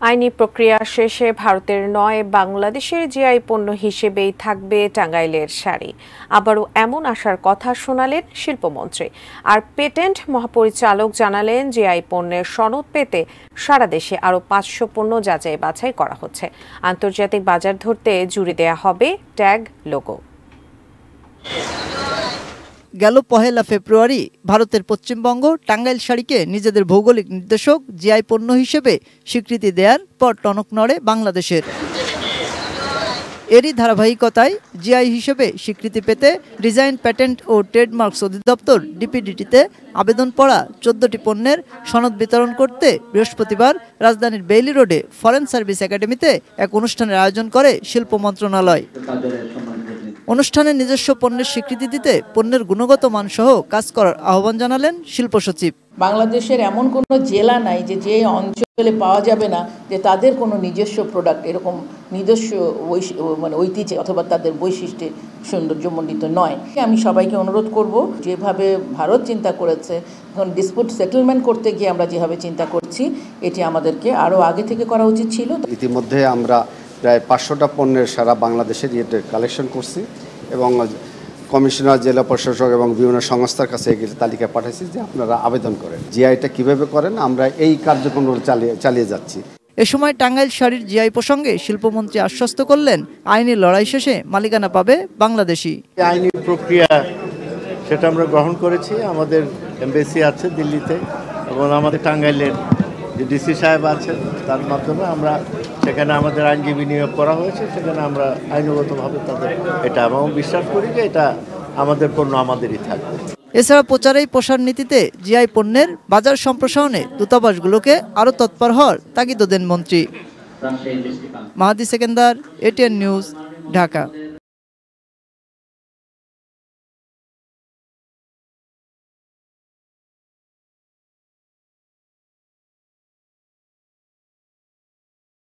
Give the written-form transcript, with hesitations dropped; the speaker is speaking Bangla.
আইনি প্রক্রিয়া শেষে ভারতের নয় বাংলাদেশের জিআই পণ্য হিসেবেই থাকবে টাঙ্গাইলের শাড়ি। আবারও এমন আশার কথা শোনালেন শিল্পমন্ত্রী। আর পেটেন্ট মহাপরিচালক জানালেন জিআই পণ্যের সনদ পেতে সারা দেশে আরও 500 পণ্য যাচাই বাছাই করা হচ্ছে। আন্তর্জাতিক বাজার ধরতে জুড়ে দেয়া হবে ট্যাগ, লোগো। গেল 1 ফেব্রুয়ারি ভারতের পশ্চিমবঙ্গ টাঙ্গাইল শাড়িকে নিজেদের ভৌগোলিক নির্দেশক জিআই পণ্য হিসেবে স্বীকৃতি দেওয়ার পর টনক নড়ে বাংলাদেশের। এরই ধারাবাহিকতায় জিআই হিসেবে স্বীকৃতি পেতে ডিজাইন, প্যাটেন্ট ও ট্রেডমার্কস অধিদপ্তর ডিপিডিটিতে আবেদন পড়া 14টি পণ্যের সনদ বিতরণ করতে বৃহস্পতিবার রাজধানীর বেইলি রোডে ফরেন সার্ভিস একাডেমিতে এক অনুষ্ঠানের আয়োজন করে শিল্প মন্ত্রণালয়। অনুষ্ঠানে নিজস্ব পণ্যের স্বীকৃতি দিতে পণ্যের গুণগত মানসহ কাজ করার আহ্বান জানালেন শিল্প সচিব। বাংলাদেশের এমন কোনো জেলা নাই যে অঞ্চলে পাওয়া যাবে না যে তাদের কোনো নিজস্ব প্রোডাক্ট এরকম নিজস্ব ঐতিহ্য অথবা তাদের বৈশিষ্ট্যে সৌন্দর্যমণ্ডিত নয়। আমি সবাইকে অনুরোধ করব, যেভাবে ভারত চিন্তা করেছে, এখন ডিসপিউট সেটেলমেন্ট করতে গিয়ে আমরা যেভাবে চিন্তা করছি, এটি আমাদেরকে আরও আগে থেকে করা উচিত ছিল। ইতিমধ্যে আমরা প্রায় 500টা পণ্যের সারা বাংলাদেশের কালেকশন করছি এবং কমিশনার, জেলা প্রশাসক এবং বিভিন্ন সংস্থার কাছে এই তালিকা পাঠাইছি যে আপনারা আবেদন করেন। জিআইটা কিভাবে করেন, আমরা এই কার্যক্রমগুলো চালিয়ে যাচ্ছি। এ সময় টাঙ্গাইল শাড়ির জিআই প্রসঙ্গে শিল্পমন্ত্রী আশ্বস্ত করলেন, আইনি লড়াই শেষে মালিকানা পাবে বাংলাদেশি। আইনি প্রক্রিয়া সেটা আমরা গ্রহণ করেছি। আমাদের এমবেসি আছে দিল্লিতে এবং আমাদের টাঙ্গাইলের যে ডিসি সাহেব আছেন তার মাধ্যমে আমরা সেখানে আমাদের আইনজীবী নিয়োগ করা হয়েছে। সেখানে আমরা আইনগতভাবে তাদের এটা এবং বিশ্বাস করি যে এটা আমাদের পণ্য আমাদেরই থাকবে। এছাড়া প্রচারেই প্রসার নীতিতে জিআই পণ্যের বাজার সম্প্রসারণে দূতাবাসগুলোকে আরও তৎপর হওয়ার তাগিদ দেন মন্ত্রী। মাহাদি সেকেন্দার, এটিএন নিউজ, ঢাকা।